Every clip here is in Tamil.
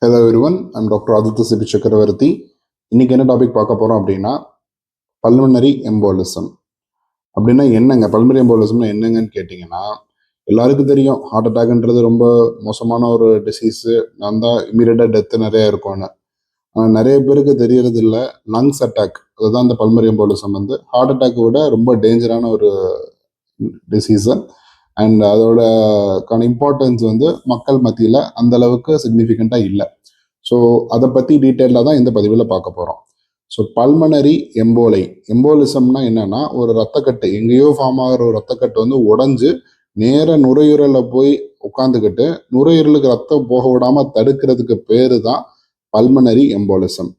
Hello everyone, I'm doctor Aditya Sibi Chakravarthy. இன்னைக்கு என்ன டாபிக் பார்க்க போறோம் அப்படின்னா, பல்மனரி எம்போலிசம் அப்படின்னா என்னங்க? பல்மனரி எம்போலிசம்னா என்னங்கன்னு கேட்டிங்கன்னா, எல்லாருக்கும் தெரியும் ஹார்ட் அட்டாக்ன்றது ரொம்ப மோசமான ஒரு டிசீஸு. நான் தான் இமீடியட்டாக டெத்து நிறைய இருக்கும்னு. ஆனால் நிறைய பேருக்கு தெரியறது இல்லை, லங்ஸ் அட்டாக் அதுதான் இந்த பல்மனரி எம்போலிசம் வந்து ஹார்ட் அட்டாக்கை விட ரொம்ப டேஞ்சரான ஒரு டிசீஸு. அண்ட் அதோட இம்பார்ட்டன்ஸ் வந்து மக்கள் மத்தியில் அந்த அளவுக்கு சிக்னிஃபிகண்ட்டாக இல்லை. ஸோ அதை பற்றி டீட்டெயிலாக தான் இந்த பதிவில் பார்க்க போகிறோம். ஸோ பல்மனரி எம்போலிசம்னா என்னன்னா, ஒரு ரத்தக்கட்டு எங்கேயோ ஃபார்ம் ஆகிற ஒரு ரத்தக்கட்டு வந்து உடஞ்சு நேர நுரையீரலில் போய் உட்காந்துக்கிட்டு நுரையீரலுக்கு ரத்தம் போக விடாம தடுக்கிறதுக்கு பேரு தான் பல்மனரி எம்போலிசம்.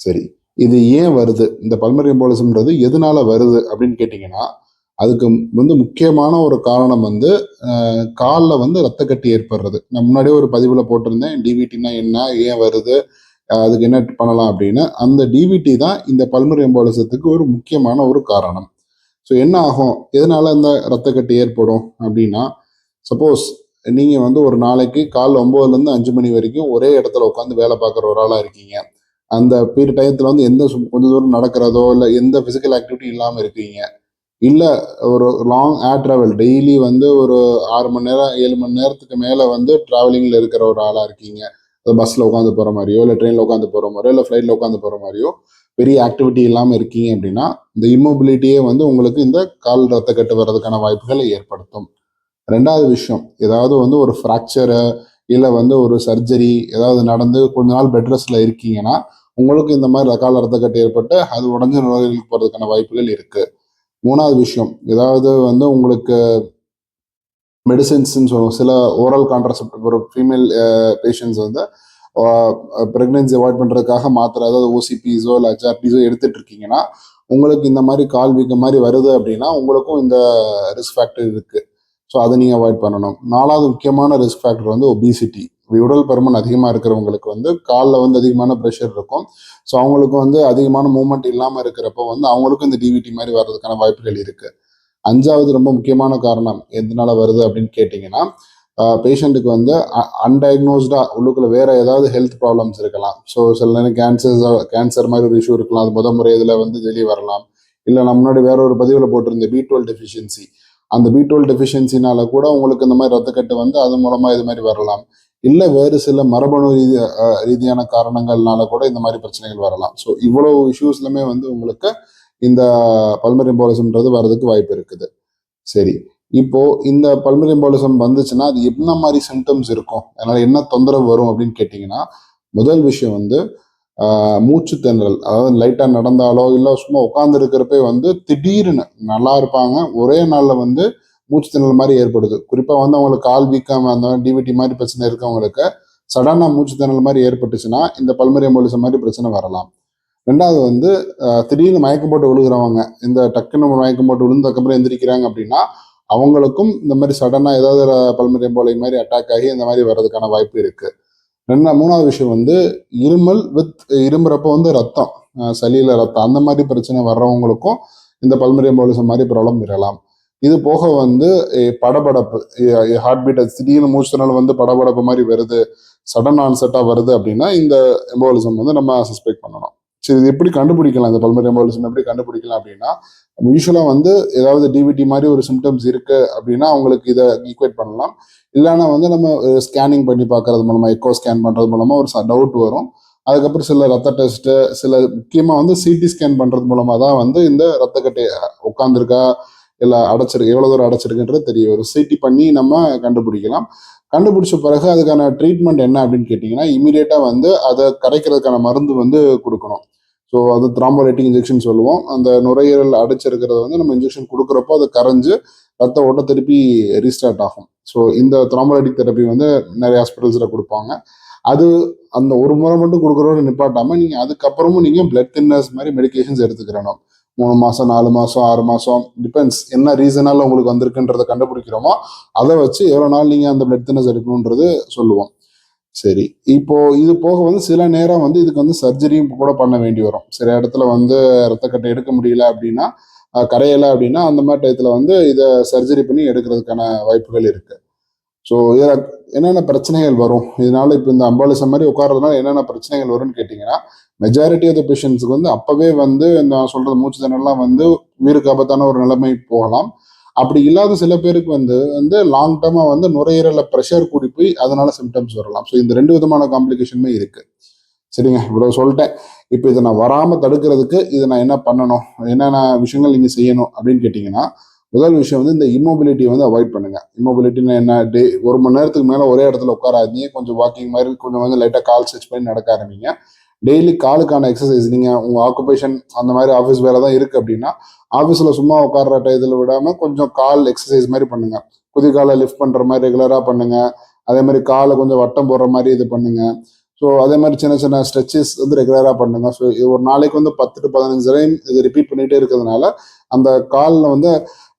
சரி, இது ஏன் வருது? இந்த பல்மனரி எம்போலிசம்ன்றது எதனால வருது அப்படின்னு கேட்டிங்கன்னா, அதுக்கு வந்து முக்கியமான ஒரு காரணம் வந்து காலில் வந்து ரத்த கட்டி ஏற்படுறது. நான் முன்னாடியே ஒரு பதிவில் போட்டிருந்தேன், டிவிடினா என்ன, ஏன் வருது, அதுக்கு என்ன பண்ணலாம் அப்படின்னு. அந்த டிவிடி தான் இந்த பல்மனரி எம்போலிசத்துக்கு ஒரு முக்கியமான ஒரு காரணம். ஸோ என்ன ஆகும், எதனால இந்த ரத்த கட்டி ஏற்படும் அப்படின்னா, சப்போஸ் நீங்கள் வந்து ஒரு நாளைக்கு காலைல 9லேருந்து 5 மணி வரைக்கும் ஒரே இடத்துல உட்காந்து வேலை பார்க்குற ஒரு ஆளாக இருக்கீங்க. அந்த பீரியட் டயத்தில் வந்து கொஞ்சம் தூரம் நடக்கிறதோ இல்லை எந்த ஃபிசிக்கல் ஆக்டிவிட்டி இல்லாமல் இருக்கீங்க. இல்லை ஒரு லாங் ஏர் ட்ராவல் டெய்லி வந்து ஒரு 6 மணி நேரம் 7 மணி நேரத்துக்கு மேலே வந்து ட்ராவலிங்கில் இருக்கிற ஒரு ஆளாக இருக்கீங்க. பஸ்ஸில் உட்காந்து போகிற மாதிரியோ இல்லை ட்ரெயினில் உட்காந்து போகிற மாதிரியோ இல்லை ஃப்ளைட்டில் உட்காந்து போகிற மாதிரியோ பெரிய ஆக்டிவிட்டி இல்லாமல் இருக்கீங்க அப்படின்னா, இந்த இம்மொபிலிட்டியே வந்து உங்களுக்கு இந்த கால் ரத்த கட்டு வர்றதுக்கான வாய்ப்புகளை ஏற்படுத்தும். ரெண்டாவது விஷயம், ஏதாவது வந்து ஒரு ஃப்ராக்சரு இல்லை வந்து ஒரு சர்ஜரி ஏதாவது நடந்து கொஞ்ச நாள் பெட் ரெஸ்ட்ல இருக்கீங்கன்னா, உங்களுக்கு இந்த மாதிரி கால் ரத்த கட்டு ஏற்பட்டு அது உடஞ்ச நோய்களுக்கு போகிறதுக்கான வாய்ப்புகள் இருக்கு. மூணாவது விஷயம், ஏதாவது வந்து உங்களுக்கு மெடிசின்ஸ்ன்னு சொல்லுவோம், சில ஓரல் கான்ட்ராசெப்டிவ் ஒரு ஃபீமேல் பேஷண்ட்ஸ் வந்து ப்ரெக்னென்சி அவாய்ட் பண்ணுறதுக்காக மாத்திரை, அதாவது ஓசிபிஸோ இல்லை ஹெச்ஆர்பிஸோ எடுத்துட்டு இருக்கீங்கன்னா, உங்களுக்கு இந்த மாதிரி கால் வீக்கம் மாதிரி வருது அப்படின்னா உங்களுக்கும் இந்த ரிஸ்க் ஃபேக்டர் இருக்குது. ஸோ அதை நீங்கள் அவாய்ட் பண்ணணும். நாலாவது முக்கியமான ரிஸ்க் ஃபேக்டர் வந்து ஒபிசிட்டி. உடல் பருமன் அதிகமாக இருக்கிறவங்களுக்கு வந்து காலில் வந்து அதிகமான ப்ரெஷர் இருக்கும். ஸோ அவங்களுக்கு வந்து அதிகமான மூவ்மெண்ட் இல்லாமல் இருக்கிறப்போ வந்து அவங்களுக்கும் இந்த டிவிடி மாதிரி வர்றதுக்கான வாய்ப்புகள் இருக்குது. அஞ்சாவது ரொம்ப முக்கியமான காரணம் எதனால வருது அப்படின்னு கேட்டிங்கன்னா, பேஷண்ட்டுக்கு வந்து அன்டயக்னோஸ்டாக உள்ளுக்குள்ள வேற ஏதாவது ஹெல்த் ப்ராப்ளம்ஸ் இருக்கலாம். ஸோ சில நேரம் கேன்சர் மாதிரி ஒரு இஷ்யூ இருக்கலாம். அது முறை இதில் வந்து வெளியே வரலாம். இல்லை நம்ம முன்னாடி வேற ஒரு பதிவில் போட்டிருந்த B12 டெஃபிஷியன்சி, அந்த B12 டெஃபிஷியன்சினால கூட உங்களுக்கு இந்த மாதிரி ரத்தக்கட்டு வந்து அது மூலமாக இது மாதிரி வரலாம். இல்லை வேறு சில மரபணு ரீதியான காரணங்கள்னால கூட இந்த மாதிரி பிரச்சனைகள் வரலாம். ஸோ இவ்வளோ இஷ்யூஸ்லுமே வந்து உங்களுக்கு இந்த பல்மனரி எம்போலிசம்ன்றது வர்றதுக்கு வாய்ப்பு இருக்குது. சரி, இப்போ இந்த பல்மனரி எம்போலிசம் வந்துச்சுன்னா அது என்ன மாதிரி சிம்டம்ஸ் இருக்கும், அதனால என்ன தொந்தரவு வரும் அப்படின்னு கேட்டிங்கன்னா, முதல் விஷயம் வந்து மூச்சு திணறல். அதாவது லைட்டாக நடந்தாலோ இல்லை சும்மா உட்காந்து இருக்கிறப்ப வந்து திடீர்னு நல்லா இருப்பாங்க, ஒரே நாளில் வந்து மூச்சு திணறல் மாதிரி ஏற்படுது. குறிப்பாக வந்து அவங்களுக்கு கால் வீக்கம் அந்த டிவிடி மாதிரி பிரச்சனை இருக்கவங்களுக்கு சடனாக மூச்சு திணறல் மாதிரி ஏற்பட்டுச்சுன்னா இந்த பல்மனரி எம்போலிசம் மாதிரி பிரச்சனை வரலாம். ரெண்டாவது வந்து திடீர்னு மயக்கம் போட்டு விழுகிறவங்க, இந்த டக்குன்னு மயக்கம் போட்டு விழுந்ததுக்கப்புறம் எந்திரிக்கிறாங்க அப்படின்னா அவங்களுக்கும் இந்த மாதிரி சடனாக ஏதாவது பல்மனரி எம்போலை மாதிரி அட்டாக் ஆகி இந்த மாதிரி வர்றதுக்கான வாய்ப்பு இருக்கு. மூணாவது விஷயம் வந்து இருமல் வித் இரும்புறப்போ வந்து ரத்தம், சளியில ரத்தம் அந்த மாதிரி பிரச்சனை வர்றவங்களுக்கும் இந்த பல்மனரி எம்போலிசம் மாதிரி ப்ராப்ளம் வரலாம். இது போக வந்து படபடப்பு, ஹார்ட் பீட் திடீர்னு மூச்சுனால வந்து படபடப்பு மாதிரி வருது, சடன் ஆன்செட்டா வருது அப்படின்னா இந்த எம்போலிசம் வந்து நம்ம சஸ்பெக்ட் பண்ணணும். சரி, இது எப்படி கண்டுபிடிக்கலாம், இந்த பல்மனரி எம்போலிசம் எப்படி கண்டுபிடிக்கலாம் அப்படின்னா, யூஸ்வலா வந்து ஏதாவது டிவிடி மாதிரி ஒரு சிம்டம்ஸ் இருக்கு அப்படின்னா அவங்களுக்கு இதை ஈக்குவேட் பண்ணலாம். இல்லைன்னா வந்து நம்ம ஸ்கேனிங் பண்ணி பார்க்கறது மூலமா, எக்கோ ஸ்கேன் பண்றது மூலமா ஒரு டவுட் வரும். அதுக்கப்புறம் சில ரத்த டெஸ்ட், சில முக்கியமா வந்து சிடி ஸ்கேன் பண்றது மூலமா தான் வந்து இந்த ரத்தக்கட்டை உட்காந்துருக்கா இல்லை அடைச்சிருக்கு, எவ்வளவு தூரம் அடைச்சிருக்குன்றது தெரிய வரும். சிடி பண்ணி நம்ம கண்டுபிடிக்கலாம். கண்டுபிடிச்ச பிறகு அதுக்கான ட்ரீட்மெண்ட் என்ன அப்படின்னு கேட்டிங்கன்னா, இமீடியட்டாக வந்து அதை கரைக்கிறதுக்கான மருந்து வந்து கொடுக்கணும். ஸோ அது த்ராம்போலைட்டிக் இன்ஜெக்ஷன் சொல்லுவோம். அந்த நுரையீரல் அடைச்சிருக்கிறத வந்து நம்ம இன்ஜெக்ஷன் கொடுக்குறப்போ அதை கரைஞ்சு ரத்த ஓட்ட திருப்பி ரீஸ்டார்ட் ஆகும். ஸோ இந்த த்ராம்போலைட்டிக் தெரப்பி வந்து நிறைய ஹாஸ்பிட்டல்ஸில் கொடுப்பாங்க. அது அந்த ஒரு முறை மட்டும் கொடுக்குறோன்னு நிப்பாட்டாமல் நீங்கள் அதுக்கப்புறமும் நீங்கள் பிளட் தின்னர்ஸ் மாதிரி மெடிகேஷன்ஸ் எடுத்துக்கிறணும். 3 மாதம் 4 மாதம் 6 மாதம் டிபெண்ட்ஸ் என்ன ரீசனால உங்களுக்கு வந்திருக்குன்றதை கண்டுபிடிக்கிறோமோ அதை வச்சு எவ்வளோ நாள் நீங்கள் அந்த பிளட் தின்னர்ஸ் எடுக்கணுன்றது சொல்லுவோம். சரி, இப்போ இது போக வந்து சில நேரம் வந்து இதுக்கு வந்து சர்ஜரியும் கூட பண்ண வேண்டி வரும். சில இடத்துல வந்து ரத்தக்கட்டை எடுக்க முடியல அப்படின்னா, கரையலை அப்படின்னா அந்த மாதிரி டயத்தில் வந்து இதை சர்ஜரி பண்ணி எடுக்கிறதுக்கான வாய்ப்புகள் இருக்கு. ஸோ இதில் என்னென்ன பிரச்சனைகள் வரும், இதனால இப்போ இந்த அம்பாலிசம் மாதிரி உட்கார்றதுனால என்னென்ன பிரச்சனைகள் வரும்னு கேட்டிங்கன்னா, மெஜாரிட்டி ஆஃப் த பேஷண்ட்ஸுக்கு வந்து அப்போவே வந்து நான் சொல்கிறது மூச்சு திணறலாம் வந்து உயிருக்கு ஆபத்தான ஒரு நிலைமை போகலாம். அப்படி இல்லாத சில பேருக்கு வந்து வந்து லாங் டர்மாக வந்து நுரையீரலில் ப்ரெஷர் கூடி போய் அதனால சிம்டம்ஸ் வரலாம். ஸோ இந்த 2 விதமான காம்ப்ளிகேஷனுமே இருக்குது. சரிங்க, இவ்வளோ சொல்லிட்டேன். இப்போ இதை நான் வராமல் தடுக்கிறதுக்கு இதை நான் என்ன பண்ணணும், என்னென்ன விஷயங்கள் நீங்கள் செய்யணும் அப்படின்னு கேட்டிங்கன்னா, முதல் விஷயம் வந்து இந்த இம்மொபிலிட்டியை வந்து அவாய்ட் பண்ணுங்க. இம்மொபிலிட்டின்னு என்ன, 1 மணி நேரத்துக்கு மேலே ஒரே இடத்துல உட்காராதீங்க. கொஞ்சம் வாக்கிங் மாதிரி கொஞ்சம் வந்து லைட்டாக கால் ஸ்ட்ரெச் பண்ணி நடக்க ஆரம்பிங்க. டெய்லி காலுக்கான எக்ஸசைஸ், நீங்கள் உங்கள் ஆக்குபேஷன் அந்த மாதிரி ஆஃபீஸ் வேலை தான் இருக்குது அப்படின்னா, ஆஃபீஸில் சும்மா உட்கார்ற டயத்தில் விடாமல் கொஞ்சம் கால் எக்ஸசைஸ் மாதிரி பண்ணுங்க. குதிகாலை லிஃப்ட் பண்ணுற மாதிரி ரெகுலராக பண்ணுங்க. அதே மாதிரி காலை கொஞ்சம் வட்டம் போடுற மாதிரி இது பண்ணுங்க. ஸோ அதே மாதிரி சின்ன சின்ன ஸ்ட்ரெச்சஸ் வந்து ரெகுலராக பண்ணுங்க. ஸோ ஒரு நாளைக்கு வந்து 10 to 15 டைம் இது ரிப்பீட் பண்ணிகிட்டே இருக்கிறதுனால அந்த காலில் வந்து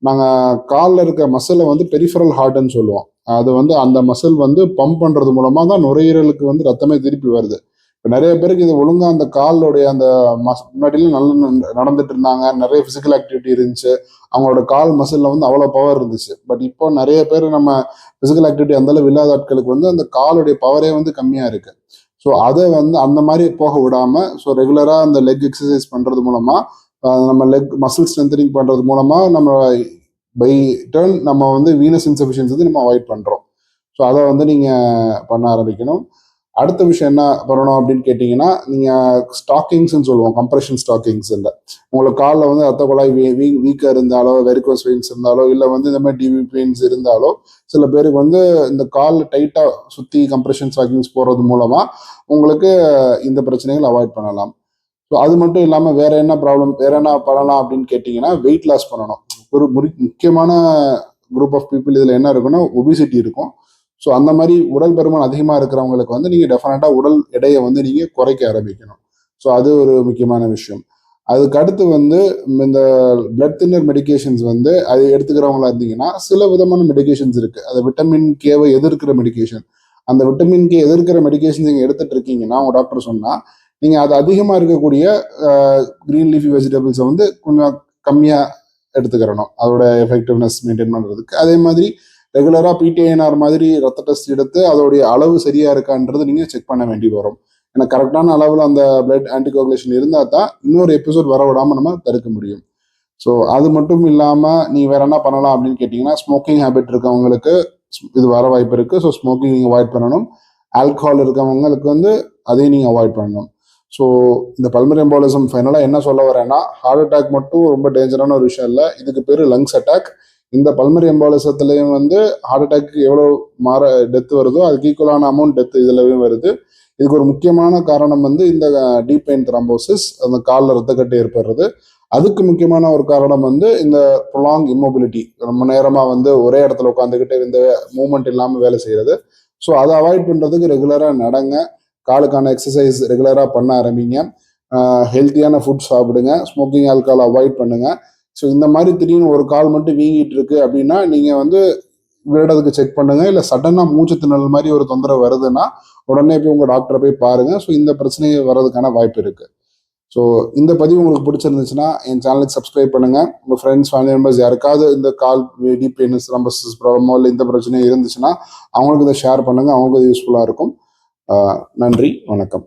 நாங்கள் காலில் இருக்க மசிலை வந்து பெரிஃபரல் ஹார்ட்னு சொல்லுவோம். அது வந்து அந்த மசில் வந்து பம்ப் பண்ணுறது மூலமாக தான் நுரையீரலுக்கு வந்து ரத்தமே திருப்பி வருது. இப்போ நிறைய பேருக்கு இது ஒழுங்காக அந்த காலோடைய அந்த முன்னாடிலாம் நல்லா நடந்துட்டு இருந்தாங்க, நிறைய ஃபிசிக்கல் ஆக்டிவிட்டி இருந்துச்சு, அவங்களோட கால் மசிலில் வந்து அவ்வளோ பவர் இருந்துச்சு. பட் இப்போ நிறைய பேர் நம்ம ஃபிசிக்கல் ஆக்டிவிட்டி அந்தளவு இல்லாத ஆட்களுக்கு வந்து அந்த காலுடைய பவரே வந்து கம்மியாக இருக்குது. ஸோ அதை வந்து அந்த மாதிரி போக விடாமல், ஸோ ரெகுலராக அந்த லெக் எக்ஸசைஸ் பண்ணுறது மூலமாக நம்ம லெக் மசில் ஸ்ட்ரென்தனிங் பண்ணுறது மூலமாக நம்ம பை டர்ன் நம்ம வந்து வீனஸ் இன்சஃபிஷியன்சி வந்து நம்ம அவாய்ட் பண்ணுறோம். ஸோ அதை வந்து நீங்கள் பண்ண ஆரம்பிக்கணும். அடுத்த விஷயம் என்ன பண்ணணும் அப்படின்னு கேட்டிங்கன்னா, நீங்கள் ஸ்டாக்கிங்ஸ்ன்னு சொல்லுவோம், கம்ப்ரெஷன் ஸ்டாக்கிங்ஸ். உங்களுக்கு காலில் வந்து ரத்த குழாய் வீக்காக இருந்தாலோ, வெரிகோஸ் வெயின்ஸ் இருந்தாலோ, இல்லை வந்து இந்த மாதிரி டிவி பெயின்ஸ் இருந்தாலோ, சில பேருக்கு வந்து இந்த கால் டைட்டாக சுற்றி கம்ப்ரெஷன் ஸ்டாக்கிங்ஸ் போடுறது மூலமாக உங்களுக்கு இந்த பிரச்சனைகள் அவாய்ட் பண்ணலாம். ஸோ அது மட்டும் இல்லாமல் வேற என்ன ப்ராப்ளம், வேற என்ன பண்ணலாம் அப்படின்னு கேட்டிங்கன்னா, வெயிட் லாஸ் பண்ணணும். ஒரு முக்கியமான குரூப் ஆஃப் பீப்புள் இதில் என்ன இருக்குன்னா, ஒபிசிட்டி இருக்கும். ஸோ அந்த மாதிரி உடல் பருமன் அதிகமாக இருக்கிறவங்களுக்கு வந்து நீங்கள் டெஃபினட்டாக உடல் எடையை வந்து நீங்கள் குறைக்க ஆரம்பிக்கணும். ஸோ அது ஒரு முக்கியமான விஷயம். அதுக்கு அடுத்து வந்து இந்த பிளட் தின்னர் மெடிகேஷன்ஸ் வந்து அது எடுத்துக்கிறவங்களா இருந்தீங்கன்னா, சில விதமான மெடிகேஷன்ஸ் இருக்குது. அது விட்டமின் கேவை எதிர்க்கிற மெடிகேஷன். அந்த விட்டமின் கே எதிர்க்கிற மெடிகேஷன் நீங்கள் எடுத்துட்டு இருக்கீங்கன்னா, உங்கள் டாக்டர் சொன்னால், நீங்கள் அது அதிகமாக இருக்கக்கூடிய க்ரீன் லீஃபி வெஜிடபிள்ஸை வந்து கொஞ்சம் கம்மியாக எடுத்துக்கிறணும், அதோட எஃபெக்டிவ்னஸ் மெயின்டைன் பண்ணுறதுக்கு. அதே மாதிரி ரெகுலராக பிடிஐஎன்ஆர் மாதிரி ரத்த டெஸ்ட் எடுத்து அதோடைய அளவு சரியாக இருக்கான்றது நீங்கள் செக் பண்ண வேண்டி வரும். ஏன்னா கரெக்டான அளவில் அந்த பிளட் ஆன்டிகோகுலேஷன் இருந்தால் தான் இன்னொரு எபிசோட் வர விடாமல் நம்ம தடுக்க முடியும். ஸோ அது மட்டும் இல்லாமல் நீ வேற என்ன பண்ணலாம் அப்படின்னு கேட்டிங்கன்னா, ஸ்மோக்கிங் ஹேபிட் இருக்கவங்களுக்கு இது வர வாய்ப்பு இருக்குது. ஸோ ஸ்மோக்கிங் நீங்கள் அவாய்ட் பண்ணணும். ஆல்கஹால் இருக்கவங்களுக்கு வந்து அதையும் நீங்கள் அவாய்ட் பண்ணணும். ஸோ இந்த பல்மரி எம்பாலிசம் ஃபைனலாக என்ன சொல்ல வரேன்னா, ஹார்ட் அட்டாக் மட்டும் ரொம்ப டேஞ்சரான ஒரு விஷயம் இல்லை, இதுக்கு பேர் லங்ஸ் அட்டாக். இந்த பல்மரி எம்பாலிசத்துலேயும் வந்து ஹார்ட் அட்டாக்கு எவ்வளோ டெத்து வருதோ அதுக்கு ஈக்குவலான அமௌண்ட் டெத்து இதுலயும் வருது. இதுக்கு ஒரு முக்கியமான காரணம் வந்து இந்த டீப் வெயின் த்ராம்போசிஸ், அந்த காலில் ரத்தக்கட்டு ஏற்படுறது. அதுக்கு முக்கியமான ஒரு காரணம் வந்து இந்த ப்ரொலாங் இம்மொபிலிட்டி, ரொம்ப நேரமாக வந்து ஒரே இடத்துல உட்காந்துக்கிட்டு இந்த மூவ்மெண்ட் இல்லாமல் வேலை செய்கிறது. ஸோ அதை அவாய்ட் பண்ணுறதுக்கு ரெகுலராக நடங்க, காலுக்கான எக்ஸசைஸ் ரெகுலராக பண்ண ஆரம்பிங்க, ஹெல்த்தியான ஃபுட் சாப்பிடுங்க, ஸ்மோக்கிங் ஆல்கஹால் அவாய்ட் பண்ணுங்க. ஸோ இந்த மாதிரி திடீர்னு ஒரு கால் மட்டும் வீங்கிட்டு இருக்கு அப்படின்னா நீங்கள் வந்து விடுறதுக்கு செக் பண்ணுங்க. இல்லை சடனாக மூச்சு திணறல் மாதிரி ஒரு தொந்தரவு வருதுன்னா உடனே போய் உங்கள் டாக்டரை போய் பாருங்க. ஸோ இந்த பிரச்சனை வர்றதுக்கான வாய்ப்பு இருக்கு. ஸோ இந்த பதிவு உங்களுக்கு பிடிச்சிருந்துச்சுன்னா என் சேனலுக்கு சப்ஸ்கிரைப் பண்ணுங்க. உங்கள் ஃப்ரெண்ட்ஸ், ஃபேமிலி மெம்பர்ஸ் யாருக்காவது இந்த கால் டீப் பெயின்ஸ் த்ராம்போசிஸ் ப்ராப்ளமோ இல்லை இந்த பிரச்சனையும் இருந்துச்சுன்னா அவங்களுக்கு இதை ஷேர் பண்ணுங்க, அவங்களுக்கு யூஸ்ஃபுல்லாக இருக்கும். நன்றி, வணக்கம்.